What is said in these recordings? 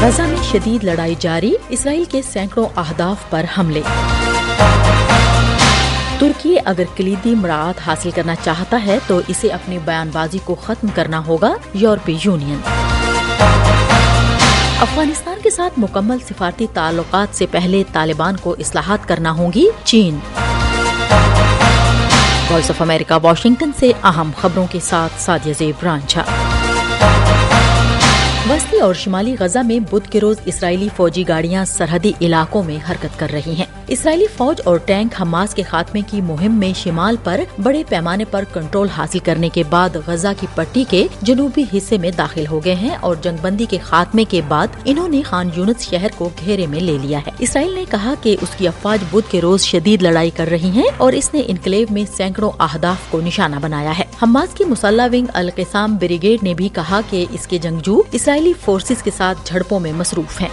غزہ میں شدید لڑائی جاری، اسرائیل کے سینکڑوں اہداف پر حملے۔ ترکی اگر کلیدی مراعات حاصل کرنا چاہتا ہے تو اسے اپنی بیان بازی کو ختم کرنا ہوگا، یورپی یونین۔ افغانستان کے ساتھ مکمل سفارتی تعلقات سے پہلے طالبان کو اصلاحات کرنا ہوں گی، چین۔ وائس آف امریکہ واشنگٹن سے اہم خبروں کے ساتھ سعدیہ زیب رانجھا۔ وسطی اور شمالی غزہ میں بدھ کے روز اسرائیلی فوجی گاڑیاں سرحدی علاقوں میں حرکت کر رہی ہیں۔ اسرائیلی فوج اور ٹینک حماس کے خاتمے کی مہم میں شمال پر بڑے پیمانے پر کنٹرول حاصل کرنے کے بعد غزہ کی پٹی کے جنوبی حصے میں داخل ہو گئے ہیں اور جنگ بندی کے خاتمے کے بعد انہوں نے خان یونس شہر کو گھیرے میں لے لیا ہے۔ اسرائیل نے کہا کہ اس کی افواج بدھ کے روز شدید لڑائی کر رہی ہیں اور اس نے انکلیو میں سینکڑوں اہداف کو نشانہ بنایا ہے۔ حماس کی مسلح ونگ القسام بریگیڈ نے بھی کہا کہ اس کے جنگجو اسرائیلی فورسز کے ساتھ جھڑپوں میں مصروف ہیں۔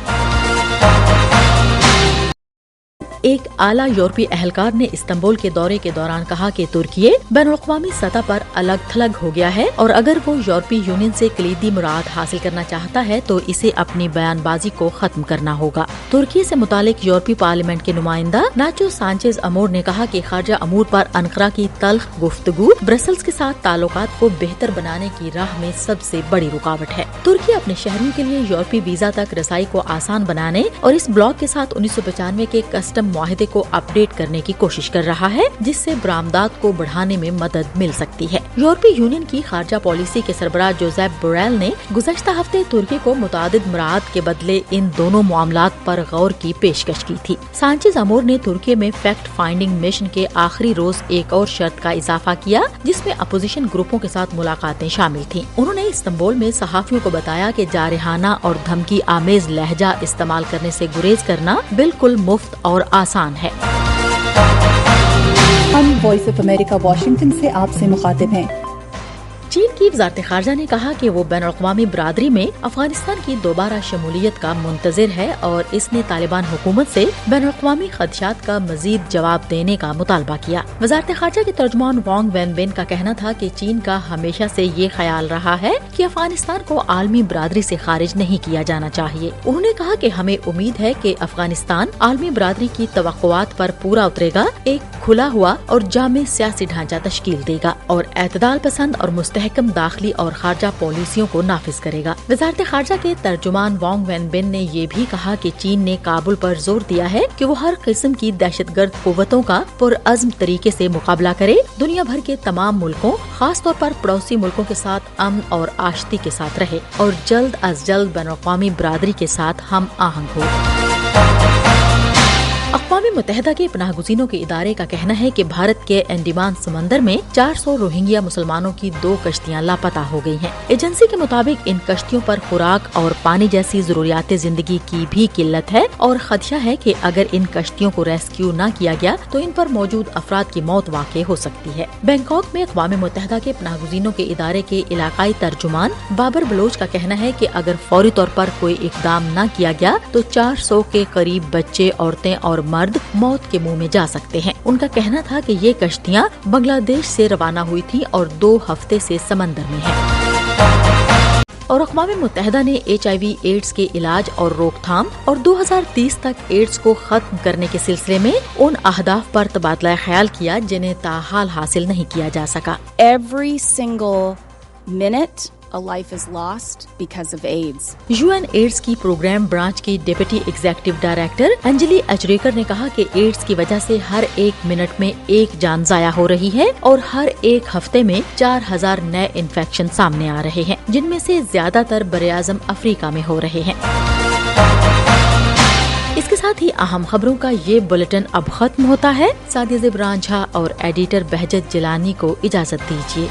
ایک اعلیٰ یورپی اہلکار نے استنبول کے دورے کے دوران کہا کہ ترکی بین الاقوامی سطح پر الگ تھلگ ہو گیا ہے اور اگر وہ یورپی یونین سے کلیدی مراعات حاصل کرنا چاہتا ہے تو اسے اپنی بیان بازی کو ختم کرنا ہوگا۔ ترکی سے متعلق یورپی پارلیمنٹ کے نمائندہ ناچو سانچیز امور نے کہا کہ خارجہ امور پر انقرہ کی تلخ گفتگو برسلز کے ساتھ تعلقات کو بہتر بنانے کی راہ میں سب سے بڑی رکاوٹ ہے۔ ترکی اپنے شہریوں کے لیے یورپی ویزا تک رسائی کو آسان بنانے اور اس بلاک کے ساتھ 1995 کے کسٹم معاہدے کو اپ ڈیٹ کرنے کی کوشش کر رہا ہے، جس سے برآمدات کو بڑھانے میں مدد مل سکتی ہے۔ یورپی یونین کی خارجہ پالیسی کے سربراہ جوزیپ بوریل نے گزشتہ ہفتے ترکی کو متعدد مراعات کے بدلے ان دونوں معاملات پر غور کی پیشکش کی تھی۔ سانچیز امور نے ترکی میں فیکٹ فائنڈنگ مشن کے آخری روز ایک اور شرط کا اضافہ کیا جس میں اپوزیشن گروپوں کے ساتھ ملاقاتیں شامل تھیں۔ انہوں نے استنبول میں صحافیوں کو بتایا کہ جارحانہ اور دھمکی آمیز لہجہ استعمال کرنے سے گریز کرنا بالکل مفت اور آسان ہے۔ ہم وائس آف امریکہ واشنگٹن سے آپ سے مخاطب ہیں۔ چین کی وزارت خارجہ نے کہا کہ وہ بین الاقوامی برادری میں افغانستان کی دوبارہ شمولیت کا منتظر ہے اور اس نے طالبان حکومت سے بین الاقوامی خدشات کا مزید جواب دینے کا مطالبہ کیا۔ وزارت خارجہ کے ترجمان وانگ وین بین کا کہنا تھا کہ چین کا ہمیشہ سے یہ خیال رہا ہے کہ افغانستان کو عالمی برادری سے خارج نہیں کیا جانا چاہیے۔ انہوں نے کہا کہ ہمیں امید ہے کہ افغانستان عالمی برادری کی توقعات پر پورا اترے گا، ایک کھلا ہوا اور جامع سیاسی ڈھانچہ تشکیل دے گا اور اعتدال پسند اور مستحکم داخلی اور خارجہ پالیسیوں کو نافذ کرے گا۔ وزارت خارجہ کے ترجمان وانگ وین بن نے یہ بھی کہا کہ چین نے کابل پر زور دیا ہے کہ وہ ہر قسم کی دہشت گرد قوتوں کا پرعزم طریقے سے مقابلہ کرے، دنیا بھر کے تمام ملکوں خاص طور پر پڑوسی ملکوں کے ساتھ امن اور آشتی کے ساتھ رہے اور جلد از جلد بین الاقوامی برادری کے ساتھ ہم آہنگ ہو۔ اقوام متحدہ کے پناہ گزینوں کے ادارے کا کہنا ہے کہ بھارت کے انڈیمان سمندر میں 400 روہنگیا مسلمانوں کی 2 کشتیاں لاپتہ ہو گئی ہیں۔ ایجنسی کے مطابق ان کشتیوں پر خوراک اور پانی جیسی ضروریات زندگی کی بھی قلت ہے اور خدشہ ہے کہ اگر ان کشتیوں کو ریسکیو نہ کیا گیا تو ان پر موجود افراد کی موت واقع ہو سکتی ہے۔ بینکاک میں اقوام متحدہ کے پناہ گزینوں کے ادارے کے علاقائی ترجمان بابر بلوچ کا کہنا ہے کہ اگر فوری طور پر کوئی اقدام نہ کیا گیا تو 400 کے قریب بچے، عورتیں اور مرد موت کے منہ میں جا سکتے ہیں۔ ان کا کہنا تھا کہ یہ کشتیاں بنگلہ دیش سے روانہ ہوئی تھیں اور 2 ہفتے سے سمندر میں ہیں۔ اور اقوام متحدہ نے HIV ایڈز کے علاج اور روک تھام اور 2030 تک ایڈز کو ختم کرنے کے سلسلے میں ان اہداف پر تبادلہ خیال کیا جنہیں تاحال حاصل نہیں کیا جا سکا۔ Every single minute a life is lost because of AIDS. UN AIDS کی پروگرام برانچ کی deputy executive director Anjali Achrekar نے کہا کہ ایڈز کی وجہ سے ہر 1 منٹ میں 1 جان ضائع ہو رہی ہے اور ہر 1 ہفتے میں 4000 نئے انفیکشن سامنے آ رہے ہیں، جن میں سے زیادہ تر براعظم افریقہ میں ہو رہے ہیں۔ اس کے ساتھ ہی اہم خبروں کا یہ بلیٹن اب ختم ہوتا ہے۔ سعدیہ زیب رانجھا اور ایڈیٹر بہجت جیلانی کو اجازت دیجیے۔